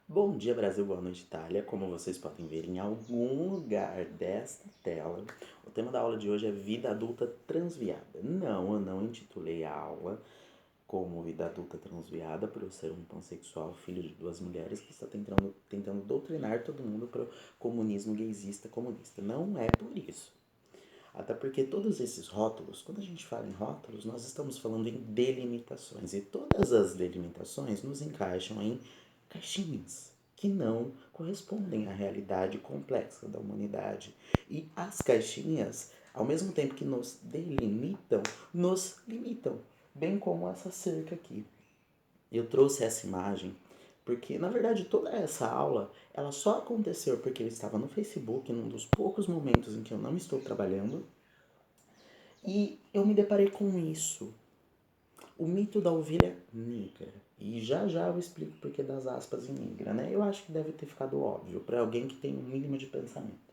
Bom dia, Brasil, boa noite, Itália. Como vocês podem ver em algum lugar desta tela, o tema da aula de hoje é vida adulta transviada. Não, eu não intitulei a aula como vida adulta transviada por eu ser um pansexual, filho de duas mulheres que está tentando doutrinar todo mundo para o comunismo gaysista comunista. Não é por isso. Até porque todos esses rótulos, quando a gente fala em rótulos, nós estamos falando em delimitações. E todas as delimitações nos encaixam em caixinhas que não correspondem à realidade complexa da humanidade. E as caixinhas, ao mesmo tempo que nos delimitam, nos limitam. Bem como essa cerca aqui. Eu trouxe essa imagem porque, na verdade, toda essa aula, ela só aconteceu porque eu estava no Facebook, num dos poucos momentos em que eu não estou trabalhando, e eu me deparei com isso. O mito da ovelha negra. E já já eu explico o porquê das aspas em negra, né? Eu acho que deve ter ficado óbvio para alguém que tem um mínimo de pensamento.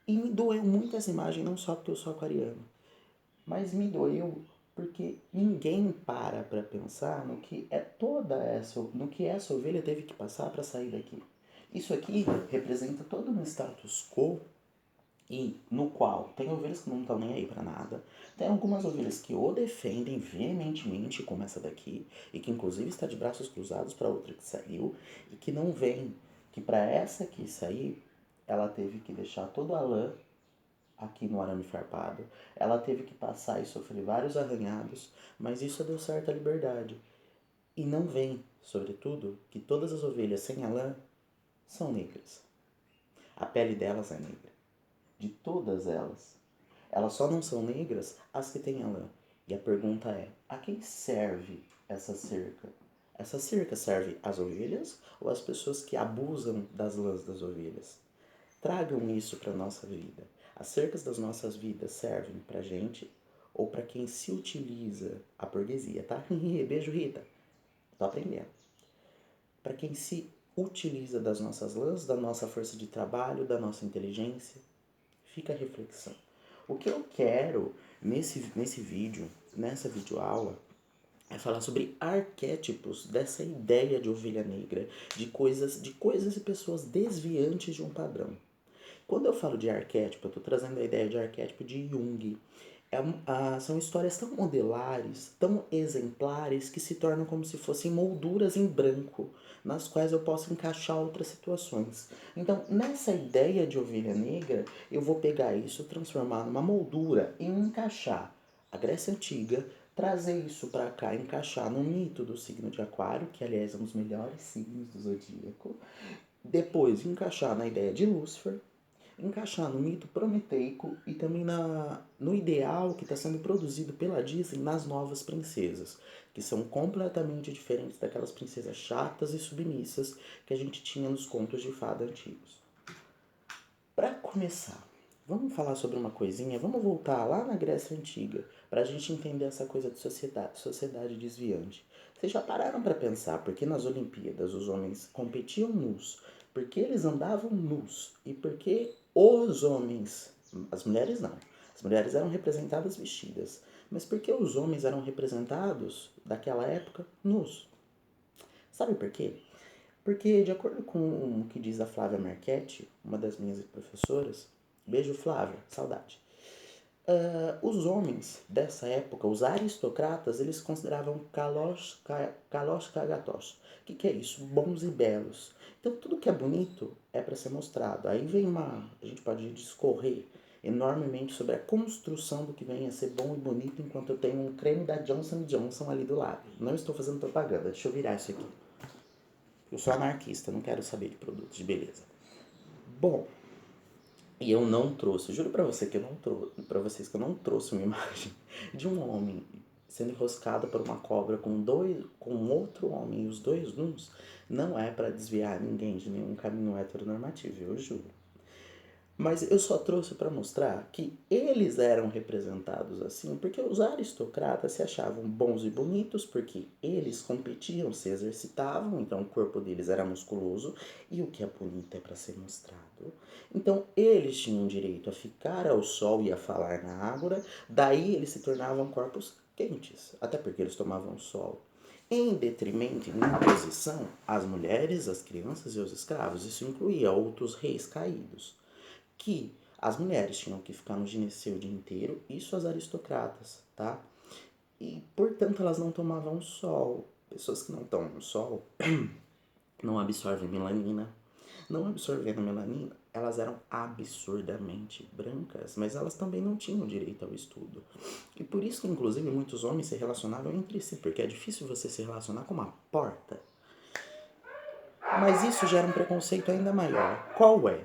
E me doeu muito essa imagem, não só porque eu sou aquariano, mas me doeu porque ninguém para pensar no que é no que essa ovelha teve que passar para sair daqui. Isso aqui representa todo um status quo e no qual tem ovelhas que não estão nem aí para nada, tem algumas ovelhas que o defendem veementemente, como essa daqui, e que inclusive está de braços cruzados para outra que saiu, e que não vem que para essa que sair, ela teve que deixar todo a lã aqui no arame farpado, ela teve que passar e sofrer vários arranhados, mas isso deu certa liberdade. E não vem, sobretudo, que todas as ovelhas sem a lã são negras. A pele delas é negra. De todas elas. Elas só não são negras as que têm a lã. E a pergunta é: a quem serve essa cerca? Essa cerca serve às ovelhas ou às pessoas que abusam das lãs das ovelhas? Tragam isso para a nossa vida. As cercas das nossas vidas servem para gente ou para quem se utiliza a burguesia, tá? Beijo, Rita. Tô aprendendo. Para quem se utiliza das nossas lãs, da nossa força de trabalho, da nossa inteligência, fica a reflexão. O que eu quero nesse vídeo, nessa videoaula, é falar sobre arquétipos dessa ideia de ovelha negra, de coisas e pessoas desviantes de um padrão. Quando eu falo de arquétipo, eu estou trazendo a ideia de arquétipo de Jung. São histórias tão modelares, tão exemplares, que se tornam como se fossem molduras em branco, nas quais eu posso encaixar outras situações. Então, nessa ideia de ovelha negra, eu vou pegar isso, transformar numa moldura e encaixar a Grécia Antiga, trazer isso para cá, encaixar no mito do signo de Aquário, que aliás é um dos melhores signos do zodíaco. Depois, encaixar na ideia de Lúcifer, encaixar no mito prometeico e também no ideal que está sendo produzido pela Disney nas novas princesas, que são completamente diferentes daquelas princesas chatas e submissas que a gente tinha nos contos de fada antigos. Para começar, vamos falar sobre uma coisinha, vamos voltar lá na Grécia Antiga, para a gente entender essa coisa de sociedade desviante. Vocês já pararam para pensar por que nas Olimpíadas os homens competiam nus? Por que eles andavam nus? E por que os homens, as mulheres não, as mulheres eram representadas vestidas, mas por que os homens eram representados, daquela época, nus? Sabe por quê? Porque, de acordo com o que diz a Flávia Marchetti, uma das minhas professoras, beijo Flávia, saudade. Os homens dessa época, os aristocratas, eles consideravam kalos kagatos. O que é isso? Bons e belos. Então, tudo que é bonito é para ser mostrado. Aí vem a gente pode discorrer enormemente sobre a construção do que vem a ser bom e bonito, enquanto eu tenho um creme da Johnson Johnson ali do lado. Não estou fazendo propaganda, deixa eu virar isso aqui. Eu sou anarquista, não quero saber de produtos de beleza. Bom, e eu não trouxe, juro pra você que eu não trouxe, para vocês que eu não trouxe uma imagem de um homem sendo enroscado por uma cobra com outro homem e os dois nus, não é para desviar ninguém de nenhum caminho heteronormativo, eu juro. Mas eu só trouxe para mostrar que eles eram representados assim porque os aristocratas se achavam bons e bonitos, porque eles competiam, se exercitavam, então o corpo deles era musculoso e o que é bonito é para ser mostrado. Então eles tinham direito a ficar ao sol e a falar na ágora, daí eles se tornavam corpos quentes, até porque eles tomavam sol. em detrimento, em imposição, às mulheres, às crianças e aos escravos. Isso incluía outros reis caídos, que as mulheres tinham que ficar no gineceu o dia inteiro, isso as aristocratas, tá? E, portanto, elas não tomavam sol. Pessoas que não tomam sol não absorvem melanina. Não absorvendo melanina, elas eram absurdamente brancas, mas elas também não tinham direito ao estudo. E por isso que, inclusive, muitos homens se relacionavam entre si, porque é difícil você se relacionar com uma porta. Mas isso gera um preconceito ainda maior. Qual é?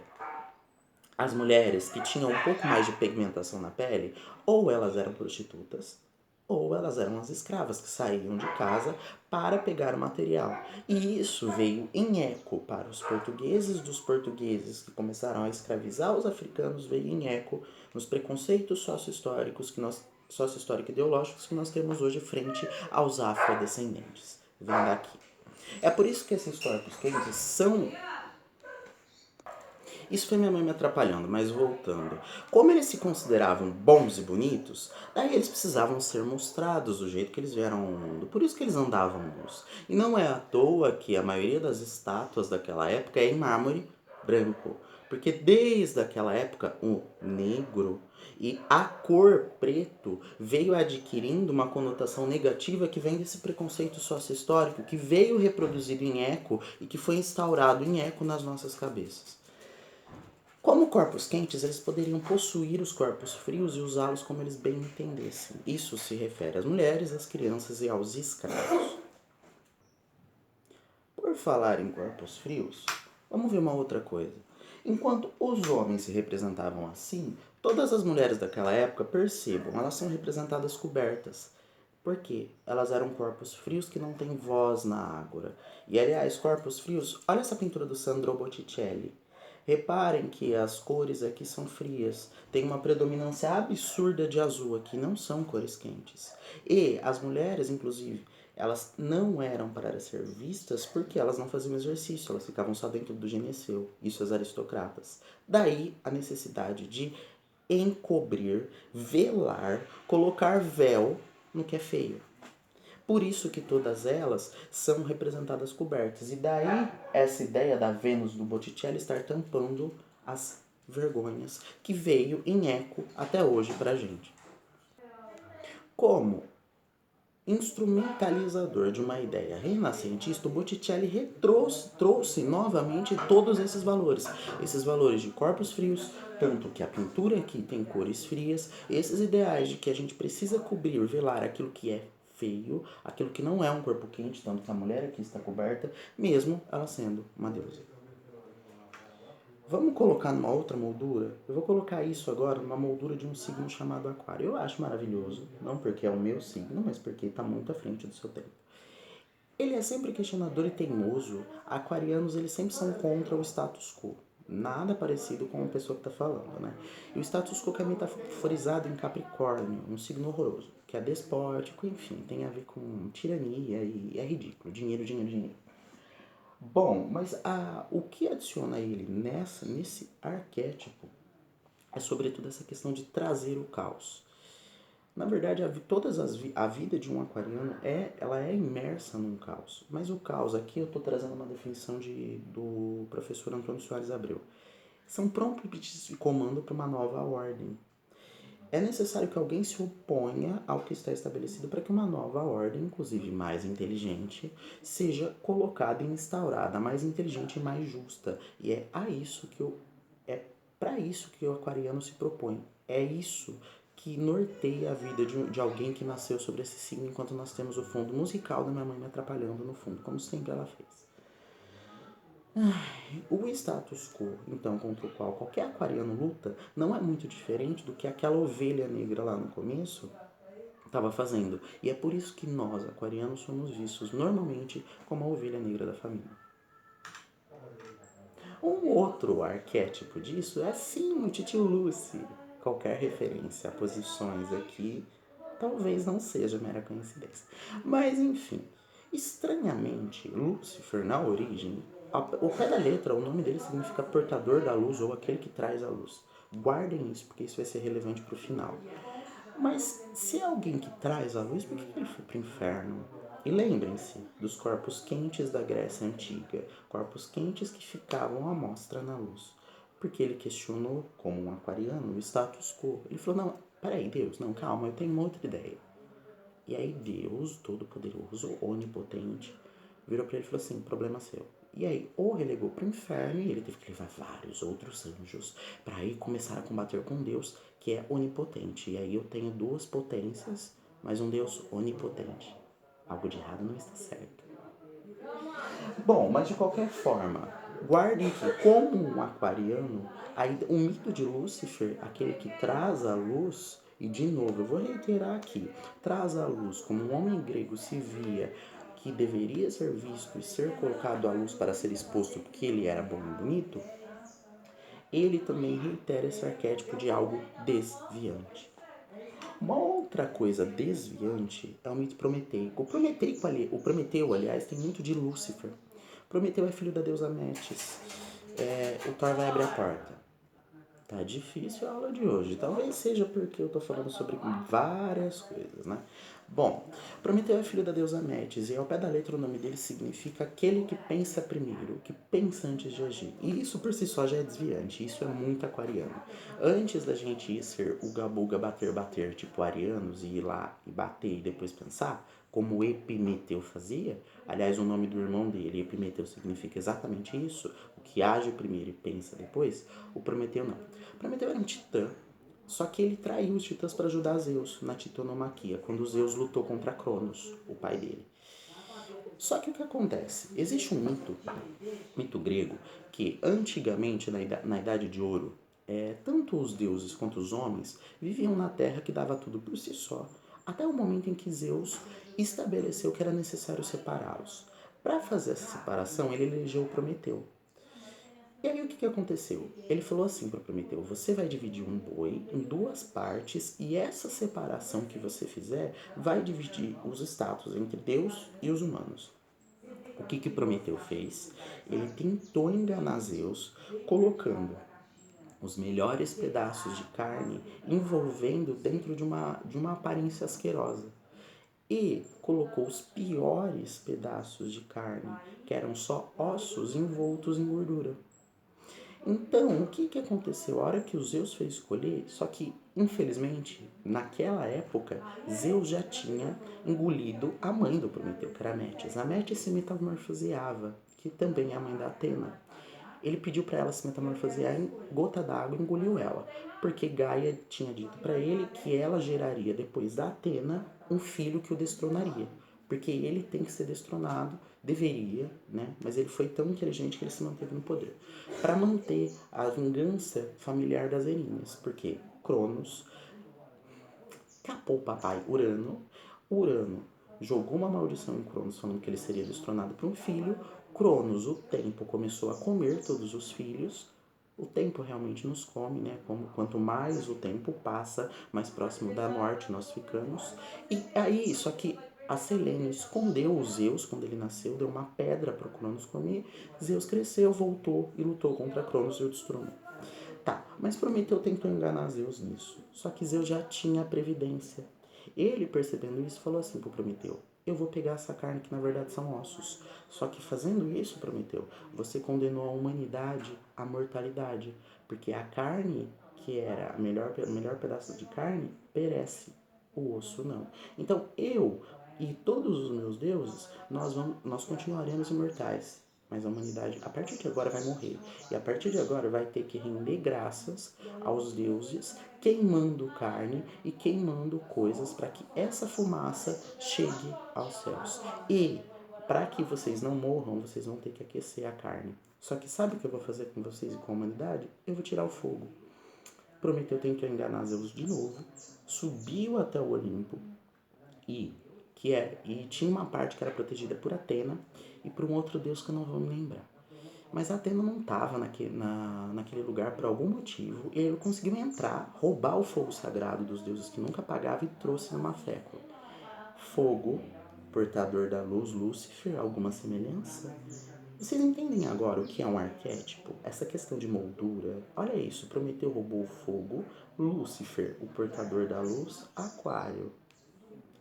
As mulheres que tinham um pouco mais de pigmentação na pele, ou elas eram prostitutas, ou elas eram as escravas que saíam de casa para pegar o material. E isso veio em eco para os portugueses dos portugueses que começaram a escravizar os africanos, veio em eco nos preconceitos sócio-históricos sociohistórico-ideológicos que nós temos hoje frente aos afrodescendentes. Vem daqui. É por isso que esses corpos quentes são. Isso foi minha mãe me atrapalhando, mas voltando. Como eles se consideravam bons e bonitos, daí eles precisavam ser mostrados do jeito que eles vieram ao mundo. Por isso que eles andavam nus. E não é à toa que a maioria das estátuas daquela época é em mármore branco. Porque desde aquela época o negro e a cor preto veio adquirindo uma conotação negativa que vem desse preconceito sócio-histórico que veio reproduzido em eco e que foi instaurado em eco nas nossas cabeças. Como corpos quentes, eles poderiam possuir os corpos frios e usá-los como eles bem entendessem. Isso se refere às mulheres, às crianças e aos escravos. Por falar em corpos frios, vamos ver uma outra coisa. Enquanto os homens se representavam assim, todas as mulheres daquela época, percebam, elas são representadas cobertas. Por quê? Elas eram corpos frios que não têm voz na ágora. E aliás, corpos frios, olha essa pintura do Sandro Botticelli. Reparem que as cores aqui são frias. Tem uma predominância absurda de azul aqui, não são cores quentes. E as mulheres, inclusive, elas não eram para ser vistas porque elas não faziam exercício, elas ficavam só dentro do gineceu, isso as aristocratas. Daí a necessidade de encobrir, velar, colocar véu no que é feio. Por isso que todas elas são representadas cobertas. E daí essa ideia da Vênus do Botticelli estar tampando as vergonhas que veio em eco até hoje pra gente. Como instrumentalizador de uma ideia renascentista, o Botticelli trouxe novamente todos esses valores de corpos frios, tanto que a pintura aqui tem cores frias, esses ideais de que a gente precisa cobrir, velar aquilo que é feio, aquilo que não é um corpo quente, tanto que a mulher aqui está coberta, mesmo ela sendo uma deusa. Vamos colocar numa outra moldura? Eu vou colocar isso agora numa moldura de um signo chamado Aquário. Eu acho maravilhoso, não porque é o meu signo, mas porque está muito à frente do seu tempo. Ele é sempre questionador e teimoso. Aquarianos, eles sempre são contra o status quo. Nada parecido com a pessoa que está falando, né? E o status quo que é metaforizado em Capricórnio, um signo horroroso, que é despótico, enfim, tem a ver com tirania e é ridículo. Dinheiro, dinheiro, dinheiro. Bom, mas o que adiciona ele nesse arquétipo é sobretudo essa questão de trazer o caos. Na verdade, a vida de um aquariano ela é imersa num caos. Mas o caos aqui eu estou trazendo uma definição do professor Antônio Soares Abreu. São prompts de comando para uma nova ordem. É necessário que alguém se oponha ao que está estabelecido para que uma nova ordem, inclusive mais inteligente, seja colocada e instaurada, mais inteligente e mais justa. E é para isso que o aquariano se propõe. É isso que norteia a vida de alguém que nasceu sobre esse signo, enquanto nós temos o fundo musical da minha mãe me atrapalhando no fundo, como sempre ela fez. O status quo, então, contra o qual qualquer aquariano luta, não é muito diferente do que aquela ovelha negra lá no começo estava fazendo. E é por isso que nós, aquarianos, somos vistos normalmente como a ovelha negra da família. Um outro arquétipo disso é sim o titio Lucy. Qualquer referência a posições aqui talvez não seja mera coincidência. Mas enfim, estranhamente, Lúcifer na origem, o pé da letra, o nome dele significa portador da luz ou aquele que traz a luz. Guardem isso porque isso vai ser relevante para o final. Mas se é alguém que traz a luz, por que ele foi pro inferno? E lembrem-se dos corpos quentes da Grécia Antiga, corpos quentes que ficavam à mostra na luz. Porque ele questionou, como um aquariano, o status quo. Ele falou, não, peraí, Deus, não, calma, eu tenho uma outra ideia. E aí Deus, todo-poderoso, onipotente, virou para ele e falou assim, problema seu. E aí o relegou para o inferno e ele teve que levar vários outros anjos para aí começar a combater com Deus, que é onipotente. E aí eu tenho duas potências, mas um Deus onipotente. Algo de errado não está certo. Bom, mas de qualquer forma, guardem que, como um aquariano, o mito de Lúcifer, aquele que traz a luz, e de novo, eu vou reiterar aqui, traz a luz como um homem grego se via que deveria ser visto e ser colocado à luz para ser exposto porque ele era bom e bonito, ele também reitera esse arquétipo de algo desviante. Uma outra coisa desviante é o mito prometeico. O Prometeu, aliás, tem muito de Lúcifer. Prometeu é filho da deusa Metis. O Thor vai abrir a porta. Tá difícil a aula de hoje. Talvez seja porque eu tô falando sobre várias coisas, né? Bom, Prometeu é filho da deusa Metis e ao pé da letra o nome dele significa aquele que pensa primeiro, que pensa antes de agir. E isso por si só já é desviante, isso é muito aquariano. Antes da gente ir ser o gabuga bater, tipo arianos, e ir lá e bater e depois pensar, como Epimeteu fazia, aliás, o nome do irmão dele, Epimeteu, significa exatamente isso, o que age primeiro e pensa depois, o Prometeu não. Prometeu era um titã, só que ele traiu os titãs para ajudar Zeus na titanomaquia, quando Zeus lutou contra Cronos, o pai dele. Só que o que acontece? Existe um mito grego, que antigamente, na Idade de Ouro, tanto os deuses quanto os homens viviam na terra que dava tudo por si só, até o momento em que Zeus estabeleceu que era necessário separá-los. Para fazer essa separação, ele elegeu Prometeu. E aí o que aconteceu? Ele falou assim para Prometeu, você vai dividir um boi em duas partes e essa separação que você fizer vai dividir os status entre Deus e os humanos. O que Prometeu fez? Ele tentou enganar Zeus colocando os melhores pedaços de carne envolvendo dentro de uma aparência asquerosa. E colocou os piores pedaços de carne, que eram só ossos envoltos em gordura. Então, o que aconteceu? A hora que o Zeus fez escolher, só que, infelizmente, naquela época, Zeus já tinha engolido a mãe do Prometeu, que era a Metis. A Metis se metamorfoseava, que também é a mãe da Atena. Ele pediu para ela se metamorfosear em gota d'água e engoliu ela, porque Gaia tinha dito para ele que ela geraria, depois da Atena, um filho que o destronaria. Porque ele tem que ser destronado, deveria, né? Mas ele foi tão inteligente que ele se manteve no poder. Para manter a vingança familiar das Erinhas, porque Cronos capou o papai Urano, Urano jogou uma maldição em Cronos falando que ele seria destronado por um filho. Cronos, o tempo, começou a comer todos os filhos. O tempo realmente nos come, né? Quanto mais o tempo passa, mais próximo da morte nós ficamos. E aí, só que a Selene escondeu o Zeus quando ele nasceu, deu uma pedra para o Cronos comer. Zeus cresceu, voltou e lutou contra Cronos e o destronou. Tá, mas Prometeu tentou enganar Zeus nisso. Só que Zeus já tinha a previdência. Ele, percebendo isso, falou assim pro Prometeu: eu vou pegar essa carne que na verdade são ossos. Só que fazendo isso, Prometeu, você condenou a humanidade à mortalidade. Porque a carne, que era o melhor pedaço de carne, perece. O osso não. Então eu e todos os meus deuses, nós continuaremos imortais. Mas a humanidade, a partir de agora, vai morrer. E a partir de agora vai ter que render graças aos deuses, queimando carne e queimando coisas para que essa fumaça chegue aos céus. E para que vocês não morram, vocês vão ter que aquecer a carne. Só que sabe o que eu vou fazer com vocês e com a humanidade? Eu vou tirar o fogo. Prometeu tentou enganar Zeus de novo, subiu até o Olimpo e e tinha uma parte que era protegida por Atena e por um outro deus que eu não vou me lembrar. Mas Atena não estava naquele lugar por algum motivo e ele conseguiu entrar, roubar o fogo sagrado dos deuses que nunca apagava e trouxe numa fécula. Fogo, portador da luz, Lúcifer, alguma semelhança? Vocês entendem agora o que é um arquétipo? Essa questão de moldura. Olha isso, Prometeu roubou o fogo, Lúcifer, o portador da luz, Aquário.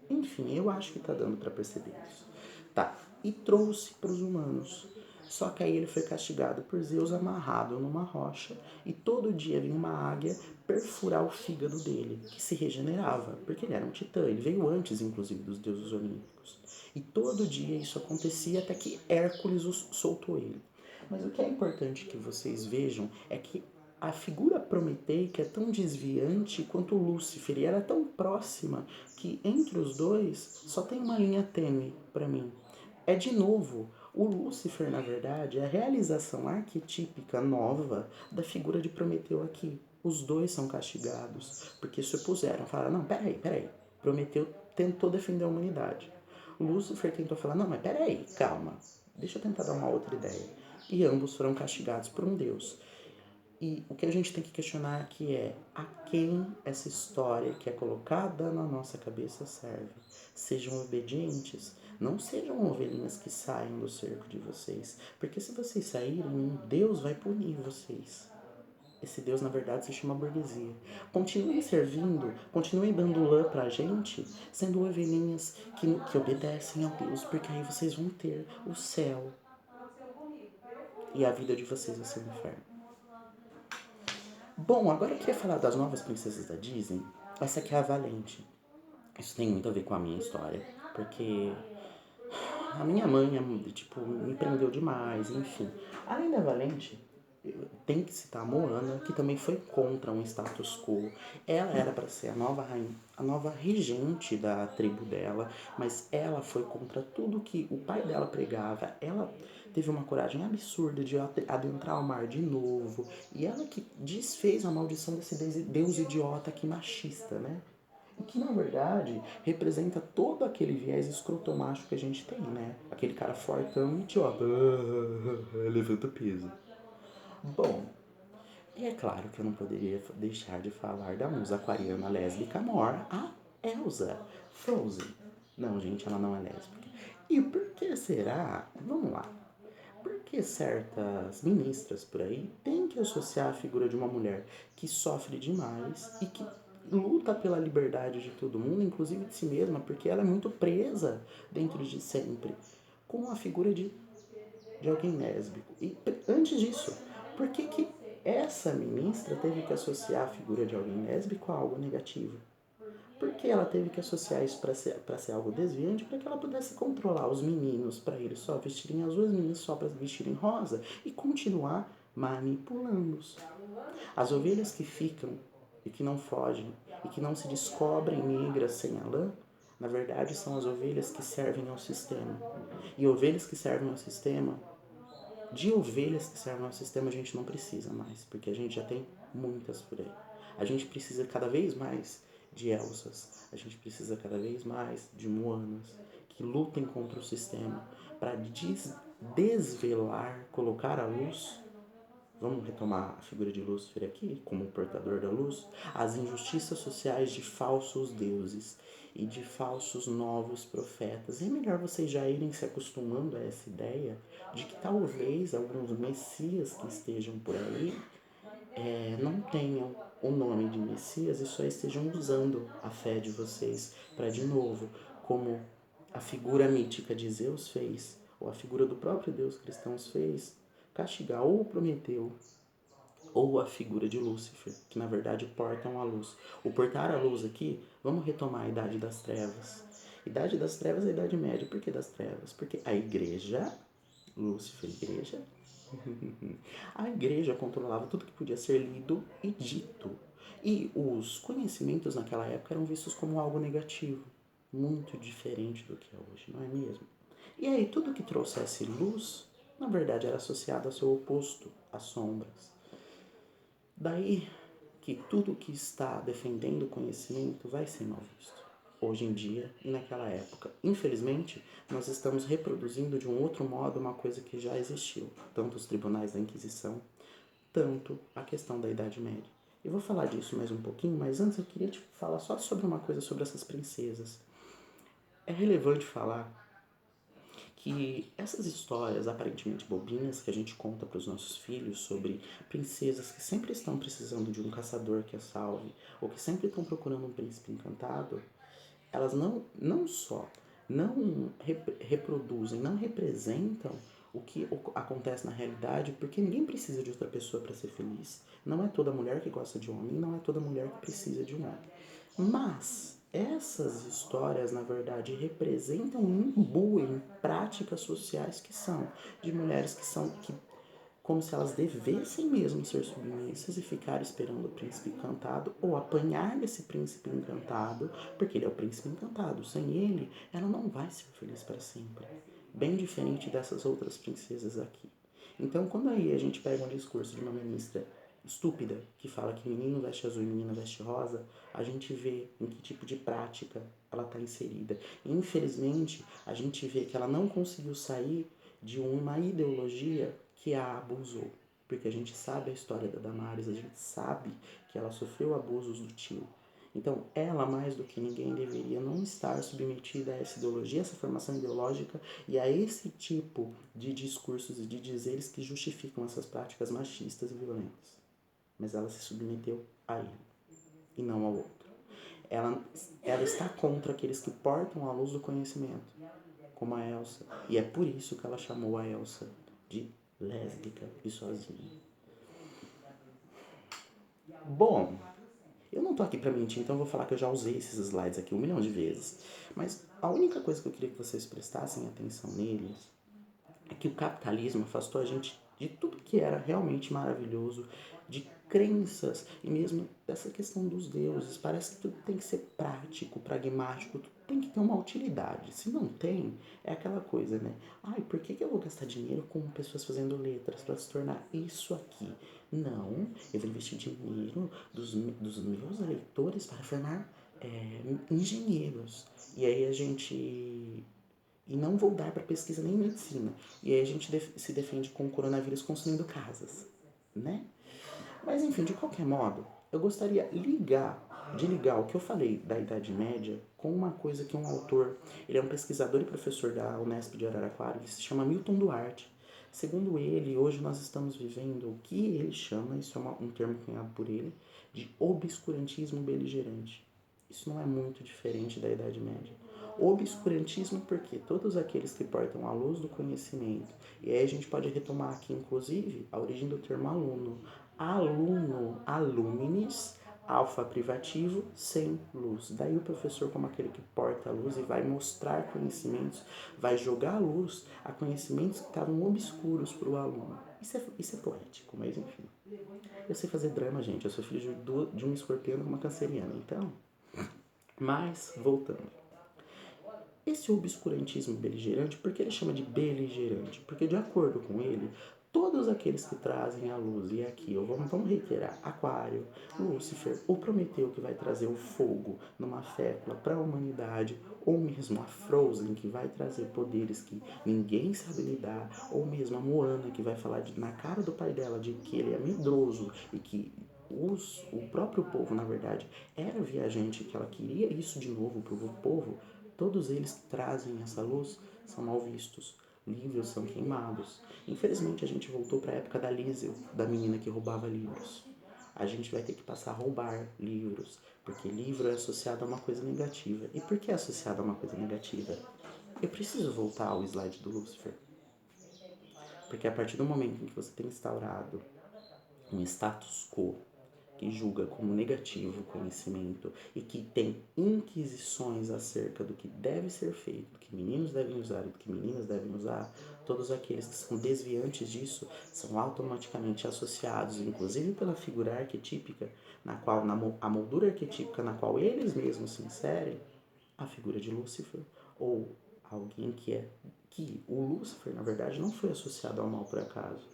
Enfim, eu acho que tá dando para perceber isso. Tá, e trouxe para os humanos. Só que aí ele foi castigado por Zeus amarrado numa rocha e todo dia vinha uma águia perfurar o fígado dele, que se regenerava, porque ele era um titã, ele veio antes inclusive dos deuses olímpicos. E todo dia isso acontecia até que Hércules soltou ele. Mas o que é importante que vocês vejam é que a figura prometeica é tão desviante quanto Lúcifer, e ela é tão próxima que entre os dois só tem uma linha tênue para mim. É de novo, o Lúcifer, na verdade, é a realização arquetípica nova da figura de Prometeu aqui. Os dois são castigados, porque se opuseram, falaram, não, peraí, Prometeu tentou defender a humanidade. O Lúcifer tentou falar, não, mas peraí, calma, deixa eu tentar dar uma outra ideia. E ambos foram castigados por um Deus. E o que a gente tem que questionar aqui é a quem essa história que é colocada na nossa cabeça serve. Sejam obedientes, não sejam ovelhinhas que saem do cerco de vocês, porque se vocês saírem, Deus vai punir vocês. Esse Deus, na verdade, se chama burguesia. Continuem servindo, continuem dando lã pra gente, sendo ovelhinhas que obedecem a Deus, porque aí vocês vão ter o céu e a vida de vocês vai ser um inferno. Bom, agora eu queria falar das novas princesas da Disney. Essa aqui é a Valente. Isso tem muito a ver com a minha história, porque a minha mãe, tipo, me prendeu demais, enfim. Além da Valente, tem que citar a Moana, que também foi contra um status quo. Ela era para ser a nova rainha, a nova regente da tribo dela, mas ela foi contra tudo que o pai dela pregava. Ela teve uma coragem absurda de adentrar o mar de novo, e ela que desfez a maldição desse deus idiota aqui machista, né? E que, na verdade, representa todo aquele viés escrotomacho que a gente tem, né? Aquele cara fortão e idiota. Levanta peso. Bom, e é claro que eu não poderia deixar de falar da musa aquariana lésbica Mor, a Elsa Frozen. Não, gente, ela não é lésbica. E por que será? Vamos lá. Por que certas ministras por aí têm que associar a figura de uma mulher que sofre demais e que luta pela liberdade de todo mundo, inclusive de si mesma, porque ela é muito presa dentro de sempre, com a figura de alguém lésbico? E antes disso, por que essa ministra teve que associar a figura de alguém lésbico a algo negativo? Porque ela teve que associar isso para ser algo desviante, para que ela pudesse controlar os meninos, para eles só vestirem azul, as meninas só para vestirem rosa, e continuar manipulando-os. As ovelhas que ficam e que não fogem e que não se descobrem negras sem a lã, na verdade são as ovelhas que servem ao sistema. E ovelhas que servem ao sistema, de ovelhas que servem ao sistema a gente não precisa mais, porque a gente já tem muitas por aí. A gente precisa cada vez mais de Elsas, a gente precisa cada vez mais de Moanas, que lutem contra o sistema para desvelar, colocar à luz. Vamos retomar a figura de Lúcifer aqui, como portador da luz, as injustiças sociais de falsos deuses e de falsos novos profetas. E é melhor vocês já irem se acostumando a essa ideia de que talvez alguns messias que estejam por aí não tenham o nome de messias e só estejam usando a fé de vocês para, de novo, como a figura mítica de Zeus fez, ou a figura do próprio Deus cristãos fez, castigar ou Prometeu ou a figura de Lúcifer, que na verdade portam a luz. O portar a luz aqui, vamos retomar a Idade das Trevas. Idade das Trevas é a Idade Média. Por que das Trevas? Porque a igreja, Lúcifer, igreja, a igreja controlava tudo que podia ser lido e dito. E os conhecimentos naquela época eram vistos como algo negativo, muito diferente do que é hoje, não é mesmo? E aí tudo que trouxesse luz, na verdade era associado ao seu oposto, às sombras. Daí que tudo que está defendendo o conhecimento vai ser mal visto. Hoje em dia e naquela época. Infelizmente, nós estamos reproduzindo de um outro modo uma coisa que já existiu. Tanto os tribunais da Inquisição, tanto a questão da Idade Média. Eu vou falar disso mais um pouquinho, mas antes eu queria te falar só sobre uma coisa sobre essas princesas. É relevante falar que essas histórias aparentemente bobinhas que a gente conta para os nossos filhos sobre princesas que sempre estão precisando de um caçador que as salve, ou que sempre estão procurando um príncipe encantado, elas não só não reproduzem, não representam o que acontece na realidade, porque ninguém precisa de outra pessoa para ser feliz. Não é toda mulher que gosta de homem, não é toda mulher que precisa de um homem. Mas essas histórias, na verdade, representam e imbuem práticas sociais que são de mulheres que são que como se elas devessem mesmo ser submissas e ficar esperando o príncipe encantado ou apanhar desse príncipe encantado, porque ele é o príncipe encantado. Sem ele, ela não vai ser feliz para sempre. Bem diferente dessas outras princesas aqui. Então, quando aí a gente pega um discurso de uma ministra estúpida que fala que menino veste azul e menina veste rosa, a gente vê em que tipo de prática ela está inserida. E, infelizmente, a gente vê que ela não conseguiu sair de uma ideologia que a abusou. Porque a gente sabe a história da Damares, a gente sabe que ela sofreu abusos do tio. Então, ela, mais do que ninguém, deveria não estar submetida a essa ideologia, essa formação ideológica e a esse tipo de discursos e de dizeres que justificam essas práticas machistas e violentas. Mas ela se submeteu a ele e não ao outro. Ela está contra aqueles que portam a luz do conhecimento, como a Elsa. E é por isso que ela chamou a Elsa de lésbica e sozinha. Bom, eu não tô aqui pra mentir, então eu vou falar que eu já usei esses slides aqui 1 milhão de vezes. Mas a única coisa que eu queria que vocês prestassem atenção neles é que o capitalismo afastou a gente de tudo que era realmente maravilhoso, de crenças e mesmo dessa questão dos deuses. Parece que tudo tem que ser prático, pragmático, tudo tem que ter uma utilidade. Se não tem, é aquela coisa, né? Ai, por que eu vou gastar dinheiro com pessoas fazendo letras para se tornar isso aqui? Não, eu vou investir dinheiro dos meus eleitores para formar engenheiros. E aí a gente e não vou dar para pesquisa nem medicina. E aí a gente se defende com o coronavírus construindo casas, né? Mas enfim, de qualquer modo, eu gostaria de ligar o que eu falei da Idade Média com uma coisa que um autor, ele é um pesquisador e professor da Unesp de Araraquara, ele se chama Milton Duarte. Segundo ele, hoje nós estamos vivendo o que ele chama, isso é um termo cunhado por ele, de obscurantismo beligerante. Isso não é muito diferente da Idade Média. Obscurantismo porque todos aqueles que portam a luz do conhecimento, e aí a gente pode retomar aqui inclusive a origem do termo aluno. Aluno, aluminis, alfa privativo, sem luz. Daí o professor, como aquele que porta a luz e vai mostrar conhecimentos, vai jogar a luz a conhecimentos que estavam obscuros para o aluno. Isso é poético, mas enfim. Eu sei fazer drama, gente. Eu sou filho de um escorpiano e uma canceriana, então. Mas, voltando. Esse obscurantismo beligerante, por que ele chama de beligerante? Porque, de acordo com ele, todos aqueles que trazem a luz, e aqui vamos reiterar, Aquário, Lúcifer, o Prometeu que vai trazer o fogo numa fécula para a humanidade, ou mesmo a Frozen que vai trazer poderes que ninguém sabe lidar, ou mesmo a Moana que vai falar na cara do pai dela de que ele é medroso e que o próprio povo, na verdade, era viajante, que ela queria isso de novo para o povo. Todos eles que trazem essa luz são mal vistos. Livros são queimados. Infelizmente a gente voltou para a época da Liesel, da menina que roubava livros. A gente vai ter que passar a roubar livros, porque livro é associado a uma coisa negativa. E por que é associado a uma coisa negativa? Eu preciso voltar ao slide do Lúcifer. Porque a partir do momento em que você tem instaurado um status quo que julga como negativo o conhecimento e que tem inquisições acerca do que deve ser feito, do que meninos devem usar e do que meninas devem usar, todos aqueles que são desviantes disso são automaticamente associados, inclusive pela figura arquetípica, a moldura arquetípica na qual eles mesmos se inserem, a figura de Lúcifer, ou alguém que o Lúcifer, na verdade, não foi associado ao mal por acaso.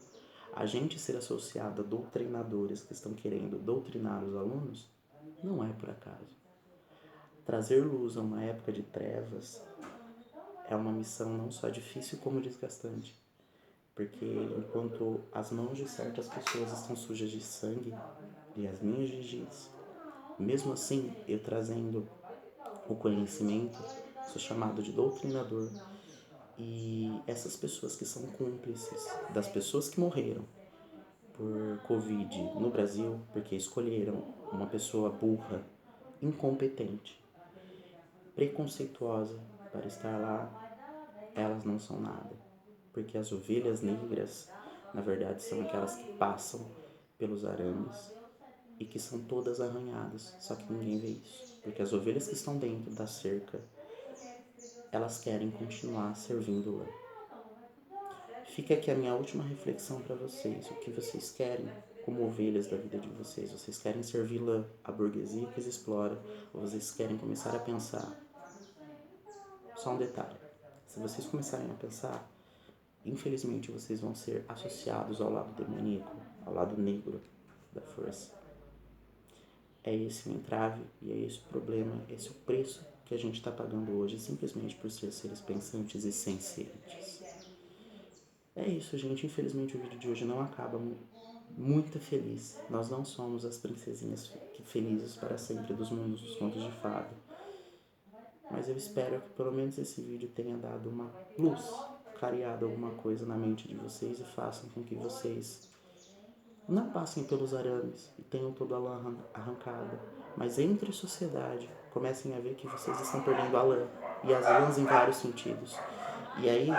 A gente ser associado a doutrinadores que estão querendo doutrinar os alunos não é por acaso. Trazer luz a uma época de trevas é uma missão não só difícil como desgastante, porque enquanto as mãos de certas pessoas estão sujas de sangue e as minhas de giz, mesmo assim eu trazendo o conhecimento, sou chamado de doutrinador, e essas pessoas que são cúmplices das pessoas que morreram por Covid no Brasil porque escolheram uma pessoa burra, incompetente, preconceituosa para estar lá, elas não são nada. Porque as ovelhas negras, na verdade, são aquelas que passam pelos arames e que são todas arranhadas, só que ninguém vê isso. Porque as ovelhas que estão dentro da cerca, elas querem continuar servindo lá. Fica aqui a minha última reflexão para vocês. O que vocês querem como ovelhas da vida de vocês? Vocês querem servir lá a burguesia que os explora? Ou vocês querem começar a pensar? Só um detalhe. Se vocês começarem a pensar, infelizmente vocês vão ser associados ao lado demoníaco, ao lado negro da força. É esse o entrave e é esse o problema, esse é o preço que a gente está pagando hoje, simplesmente por ser seres pensantes e sencientes. É isso, gente. Infelizmente o vídeo de hoje não acaba muito feliz. Nós não somos as princesinhas felizes para sempre dos mundos dos contos de fada. Mas eu espero que pelo menos esse vídeo tenha dado uma luz, clareado alguma coisa na mente de vocês e façam com que vocês não passem pelos arames e tenham toda a lã arrancada, mas entre a sociedade comecem a ver que vocês estão perdendo a lã e as lãs em vários sentidos. E aí,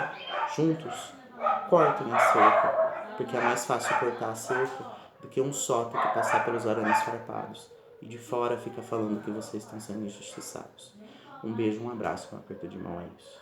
juntos, cortem a cerca, porque é mais fácil cortar a cerca do que um só ter que passar pelos arames farpados e de fora fica falando que vocês estão sendo injustiçados. Um beijo, um abraço, um aperto de mão, é isso.